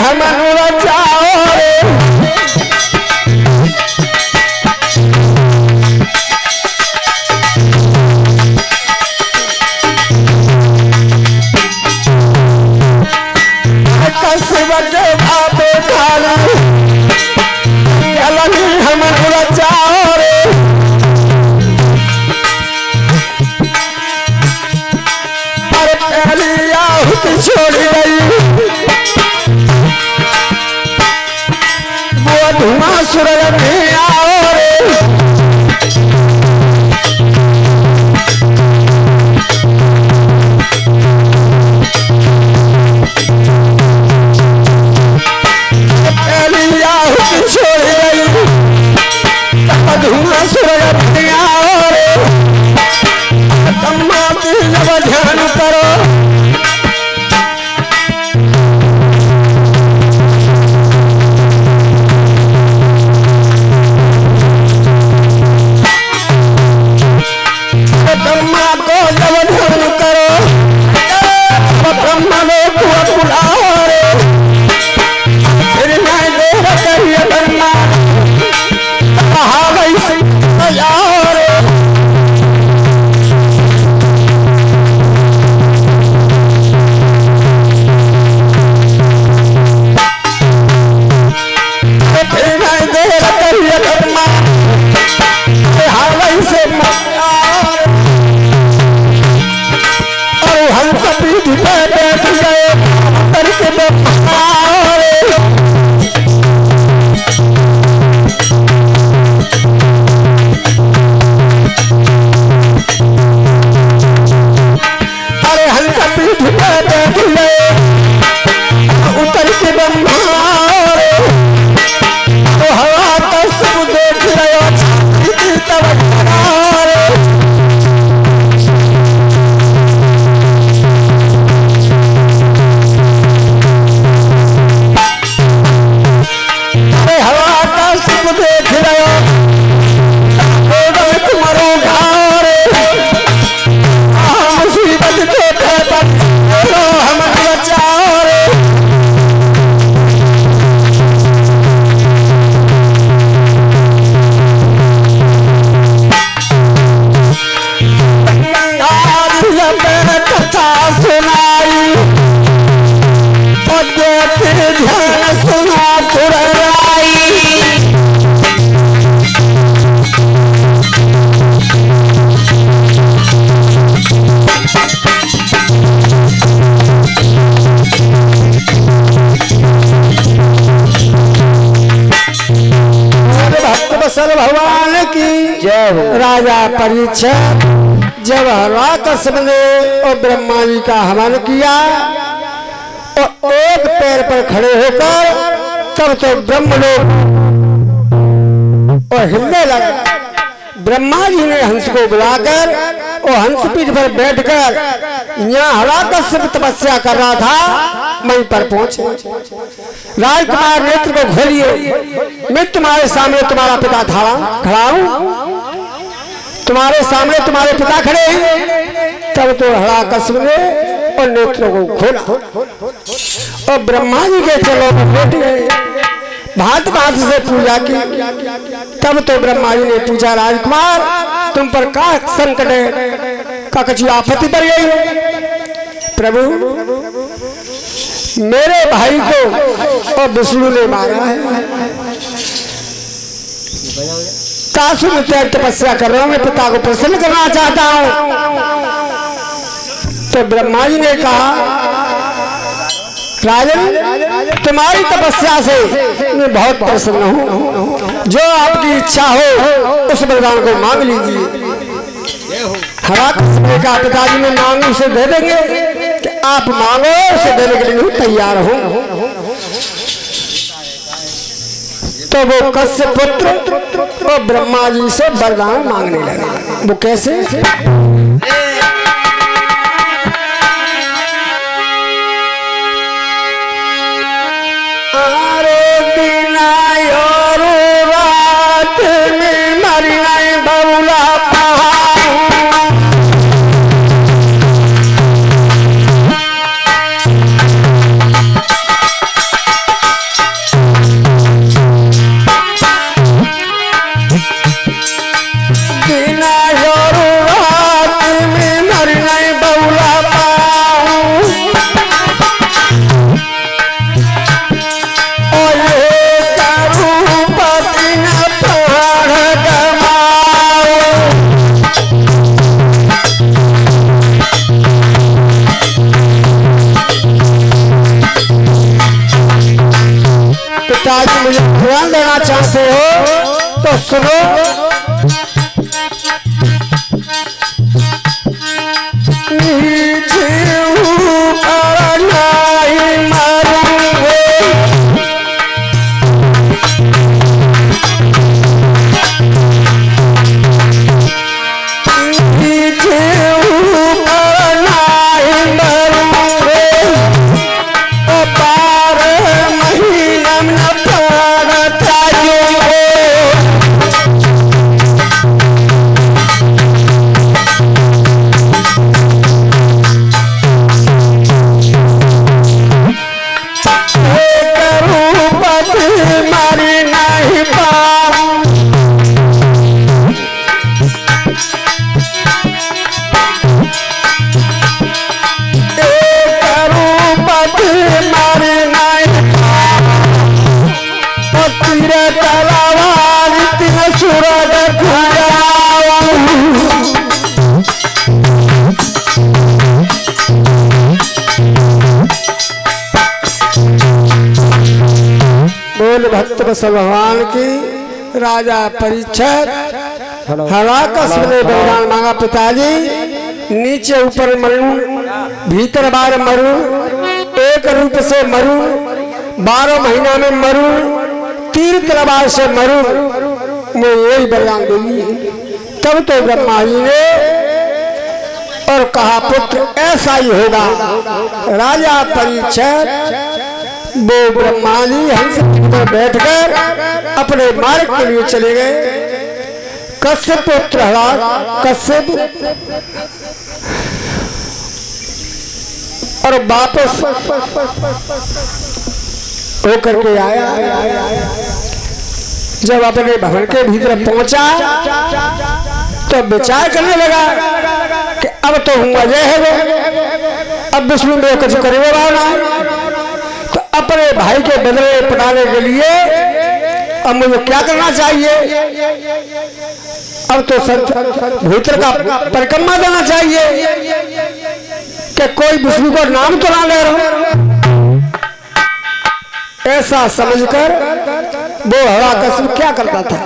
हम रचाओ रे कसवट बाबे खाना अलग हम रचाओ रे पर पहली आहुति छोड़ गई वो धुआं सूरज में आओ रे छोड़ गई धुआं सूरज में आओ रे तम्मा जब ध्यान करो तम्मा को जब ध्यान करो ब्रह्मा लोग बुलाओ रे फिर मैं देर करिए ब्रह्मा कहा वैसे जाओ रे फिर मैं देर करिए ब्रह्मा कहा वैसे जाओ और हम सभी पे बैठ गए करके ब्रह्मा उतर के ब्रह्मा तो हवा का सब देख रहे तब हवा का सब देख रहे तुम्हारो घर मुसीबत के हम बचाओ रे कथा सुनाई और ध्यान सुना पुराई भक्त भगवान की जय हो। राजा परीक्षित जब हिरण्यकश्यप ने और ब्रह्मा जी का हवन किया और एक पैर पर खड़े होकर तब तो ब्रह्मलोक और हिलने लगा। ब्रह्मा जी ने हंस को बुलाकर और हंस पीठ पर बैठकर यहाँ हिरण्यकश्यप तपस्या कर रहा था वहीं पर पहुंचे। राजकुमार नेत्र को खोलिए, मैं तुम्हारे सामने तुम्हारा पिता खड़ा हूं, तुम्हारे सामने तुम्हारे पिता खड़े हैं। तब तो हिरण्यकश्यप ने और नेत्रों को खोला और ब्रह्मा जी के चरणों पर बैठ गए, भांत भांत से पूजा की। तब तो ब्रह्मा जी ने पूछा, राजकुमार तुम पर क्या संकट है, क्या कुछ आपत्ति पड़ गई? प्रभु मेरे भाई को और विष्णु ने मारा है, कासुर तपस्या कर रहा हूं, मैं पिता को प्रसन्न करना चाहता हूं। तो ब्रह्मा जी ने कहा, राजन तुम्हारी तपस्या से मैं बहुत प्रसन्न हूं, जो आपकी इच्छा हो उस वरदान को मांग लीजिए। हिरण्यकश्यप ने कहा, पिताजी मैं मांगू उसे दे देंगे, कि आप मांगो उसे देने के लिए तैयार हूं। तो वो कश्यप पुत्र और ब्रह्मा जी से वरदान मांगने लगा। वो कैसे? पिताजी मुझे ज्ञान देना चाहते हो तो सुनो। भक्त भगवान की। राजा परीक्षित हलाकस ने वरदान मांगा, पिताजी नीचे ऊपर मरून, भीतर बार मरून, एक रूप से मरून, 12 महीना में मरून, तीर तलवार से मरून, मैं यही वरदान दूंगी। तब तो ब्रह्मा जी ने और कहा पुत्र ऐसा ही होगा। राजा परीक्षित वो ब्रह्मा जी हंस पर बैठकर अपने मार्ग के लिए चले गए। कश्यप पुत्र कश्यप और वापस होकर के आया। जब अपने भवन के भीतर पहुंचा तो विचार करने लगा कि अब तो हुआ जय है, अब विष्णु में कुछ करेगा वाला। तो अपने भाई के बदले पटाने के लिए अब मुझे क्या करना चाहिए? अब तो भीतर का परिक्रमा देना चाहिए कि कोई विष्णु का नाम तो ना ले रहा। ऐसा समझकर वो हलाकस क्या करता था?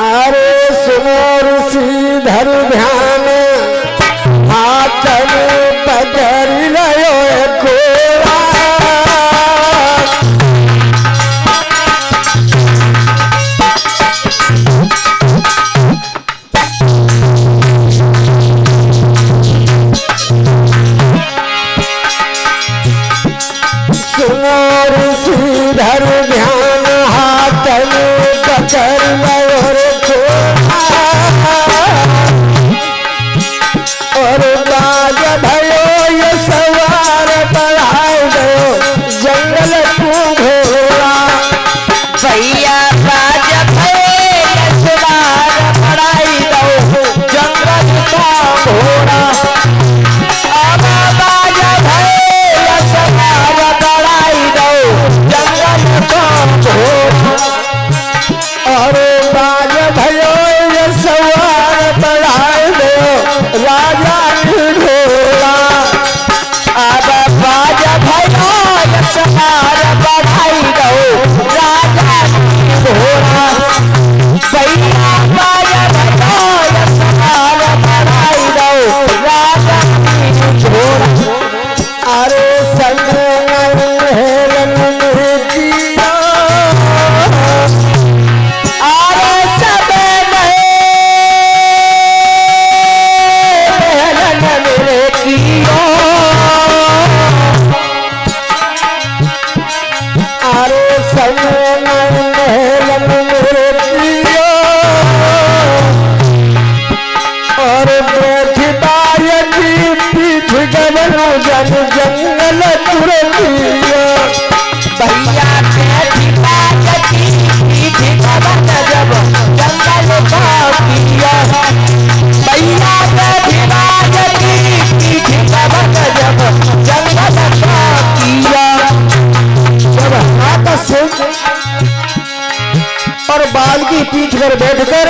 अरे सुनो ऋषि धर ध्यान, हाथ में पकड़ लो कोरा। सुनो ऋषि धर ध्यान, हाथ में पकड़ लो और बाज भयो ये सवार बढ़ाए दो जंगल को घोड़ा। भैया बाज भयो ये सवार बढ़ाई दो जंगल का घोड़ा। अब बाज भयो ये सवार बढ़ाई दो जंगल का घोड़ा। और बाज भयो ये सवार बढ़ाई दो राजा घोड़ा। अब बाज भयो ये सवार बढ़ाई दो राजा घोड़ा। भैया बाज भयो ये सवार बढ़ाई दो राजा घोड़ा। अरे संग हेलन किया, अरे सब किया, अरे संग हेलन किया। और बैठ बाय की पीठ गवन जन जंगल तुरतिया। भैया बैठ बाय की पीठ गवन जब जंगल पापिया। भैया बैठ बाय की पीठ गवन जब जंगल पापिया। जब आकाश और बाल की पीठ पर बैठकर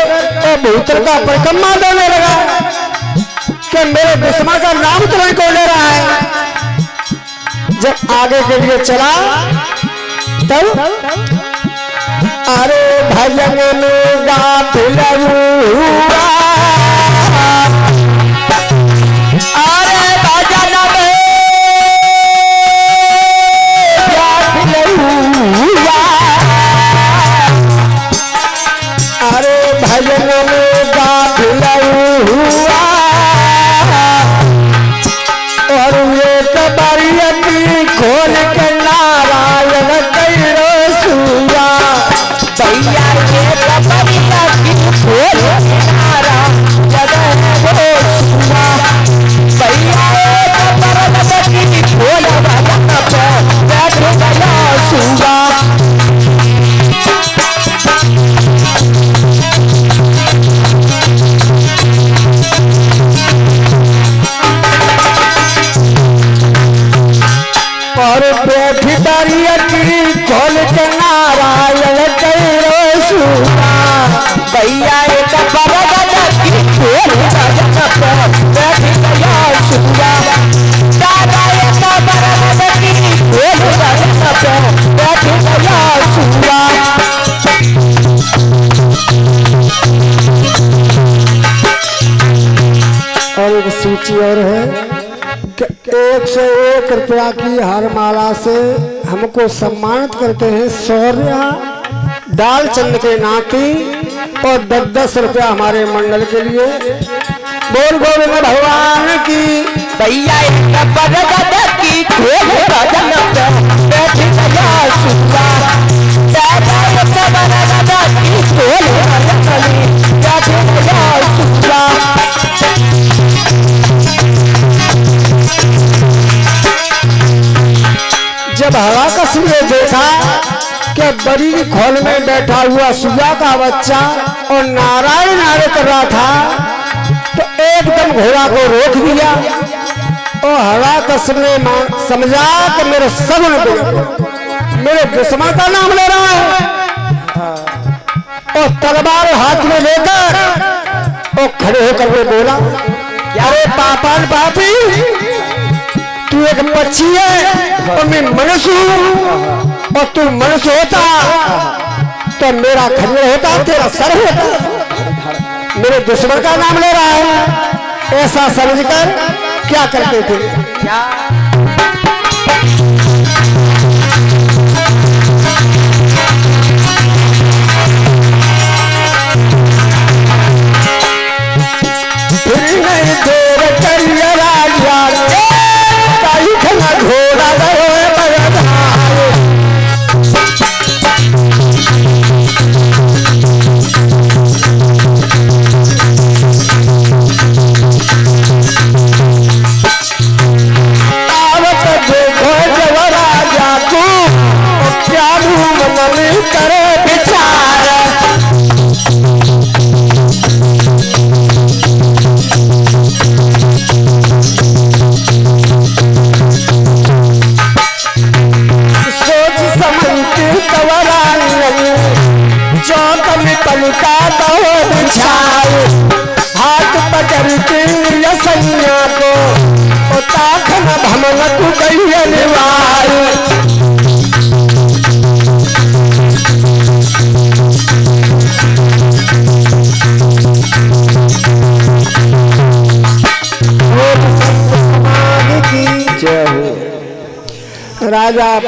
भूतर का परिक्रमा देने लगा कि मेरे दुश्मन का नाम तुम्हें को जब आगे के लिए चला तब अरे भजन में गाफिल हुआ, अरे भजन में गाफिल हुआ, अरे भजन में गाफिल हुआ और एक बारियती खोल के नारायण कैरो सुआ। भैया एक बारियती खोल के नारायण कैरो सुआ, भैया एक बारियती खोल भजन पे बैठ गया सुआ। और बैठी बारियती खोल के नारायण कैरो सुआ, भैया एक बारियती खोल भजन पे बैठ गया सुआ। दादा एक बारियती खोल भजन पे बैठ गया सुआ। और एक सूची और है कि 101 रुपया की हारमाला से हमको सम्मानित करते हैं शौर्य दालचंद के नाती और 10-10 रुपया हमारे मंडल के लिए। बोल गोविंद भगवान की। भैया एक बारियती खोल भजन पे बैठ गया सुआ, दादा एक बारियती खोल भजन पे बैठ गया सुआ। जब हलाकस ने देखा कि बड़ी खोल में बैठा हुआ सुआ का बच्चा और नारायण नारे कर रहा था तो एकदम घोड़ा को रोक दिया और हलाकस ने समझा कि मेरे सगुन को मेरे दुश्मन का नाम ले रहा है और तलवार हाथ में लेकर और खड़े होकर वो बोला, अरे पापान पापी, तू एक पक्षी है और मैं मनुष्य हूँ, और तू मनुष्य होता तो मेरा खंजर होता, तेरा सर होता। मेरे दुश्मन का नाम ले रहा है, ऐसा समझकर क्या करते थे? फिर नहीं देर करिए राजा घोड़ा आवत देखो जब राजा को क्या मन करे विचार। पलका दो बिछाए हाथ पकड़ के सैया को ताखन भमन तू गई निवार। राजा